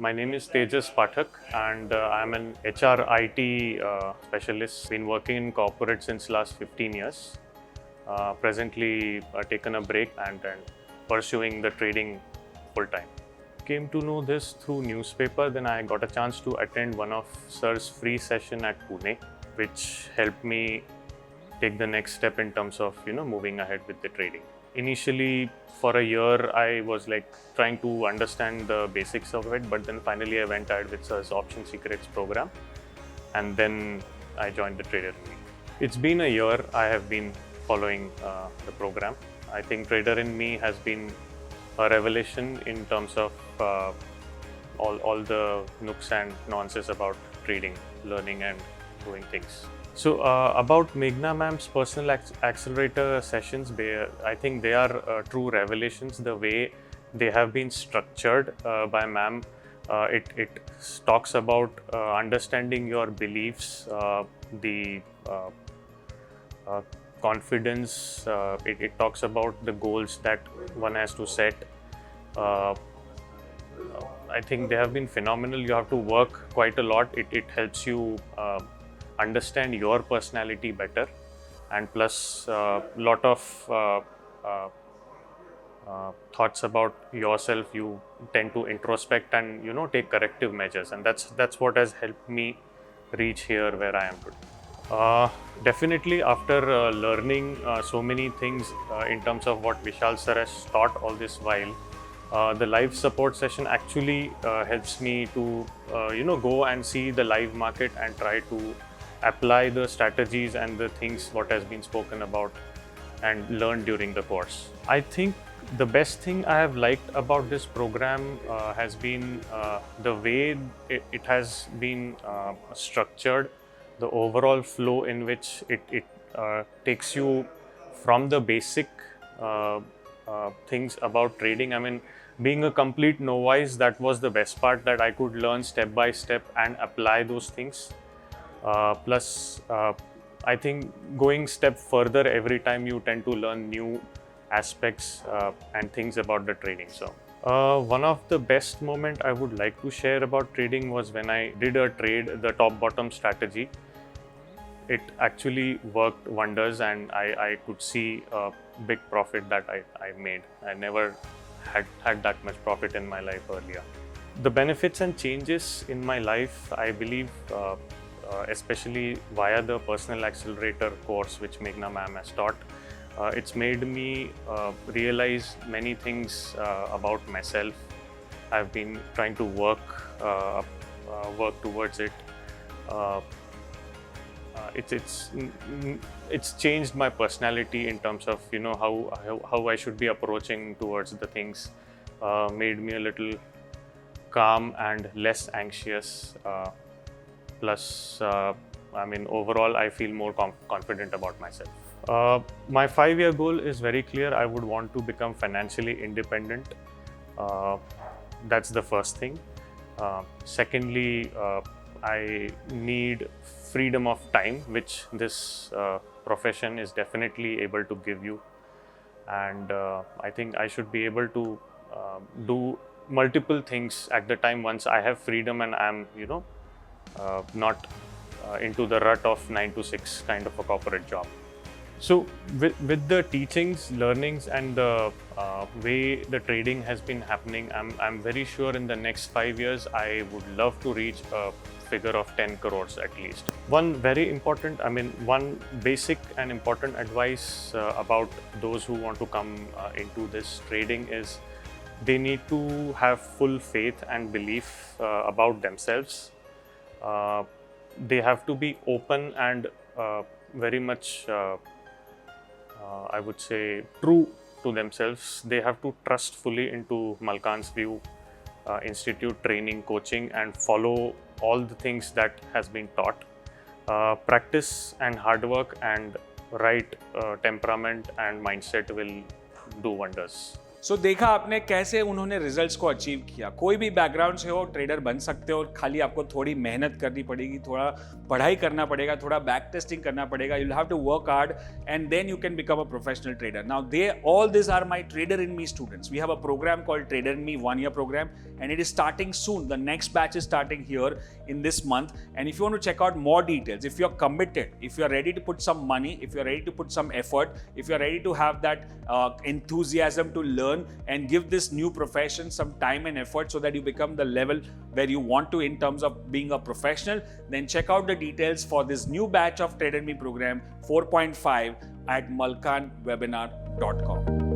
My name is Tejas Pathak and I'm an HR IT specialist. Been working in corporate since last 15 years. Presently taken a break and pursuing the trading full time. Came to know this through newspaper, then I got a chance to attend one of Sir's free session at Pune, which helped me take the next step in terms of moving ahead with the trading. Initially for a year I was like trying to understand the basics of it, but then finally I went ahead with Sir's Option Secrets program and then I joined the Trader in Me. It's been a year I have been following the program. I think Trader in Me has been a revelation in terms of all the nooks and nuances about trading, learning and doing things. So about Meghna ma'am's personal accelerator sessions, I think they are true revelations. The way they have been structured by ma'am, it talks about understanding your beliefs, the confidence. It talks about the goals that one has to set. I think they have been phenomenal. You have to work quite a lot. It helps you understand your personality better, and plus lot of thoughts about yourself. You tend to introspect and take corrective measures, and that's what has helped me reach here where I am today. Definitely after learning so many things in terms of what Vishal sir has taught all this while, the live support session actually helps me to go and see the live market and try to apply the strategies and the things what has been spoken about and learned during the course. I think the best thing I have liked about this program has been the way it has been structured, the overall flow in which it takes you from the basic things about trading. I mean, being a complete novice, that was the best part, that I could learn step by step and apply those things. Plus, I think going step further every time you tend to learn new aspects and things about the trading. So, one of the best moment I would like to share about trading was when I did a trade, the top bottom strategy. It actually worked wonders and I could see a big profit that I made. I never had that much profit in my life earlier. The benefits and changes in my life, I believe, especially via the personal accelerator course which Meghna ma'am has taught, it's made me realize many things about myself. I've been trying to work towards it. It's changed my personality in terms of how I should be approaching towards the things. Made me a little calm and less anxious. Plus, I mean, overall, I feel more confident about myself. My 5-year goal is very clear. I would want to become financially independent. That's the first thing. Secondly, I need freedom of time, which this profession is definitely able to give you. And I think I should be able to do multiple things at the time once I have freedom and I'm, not into the rut of 9 to 6 kind of a corporate job. So with the teachings, learnings and the way the trading has been happening, I'm very sure in the next 5 years, I would love to reach a figure of 10 crores at least. One basic and important advice about those who want to come into this trading is they need to have full faith and belief about themselves. They have to be open and very much I would say true to themselves. They have to trust fully into Malkan's View Institute training, coaching, and follow all the things that has been taught. Practice and hard work and right temperament and mindset will do wonders. सो देखा आपने कैसे उन्होंने results को achieve किया। कोई भी background से हो ट्रेडर बन सकते हो, खाली आपको थोड़ी मेहनत करनी पड़ेगी, थोड़ा पढ़ाई करना पड़ेगा, थोड़ा बैक टेस्टिंग करना पड़ेगा। You have to work hard and then you can become a professional trader. Now they all this are my trader in me students. We have a program called trader in me 1 year program and it is starting soon. The next batch is starting here in this month, and if you want to check out more details, if you're committed, if you're ready to put some money, if you're ready to put some effort, if you're ready to have that enthusiasm to learn and give this new profession some time and effort so that you become the level where you want to in terms of being a professional, then check out the details for this new batch of Trader Me program 4.5 at malkanwebinar.com.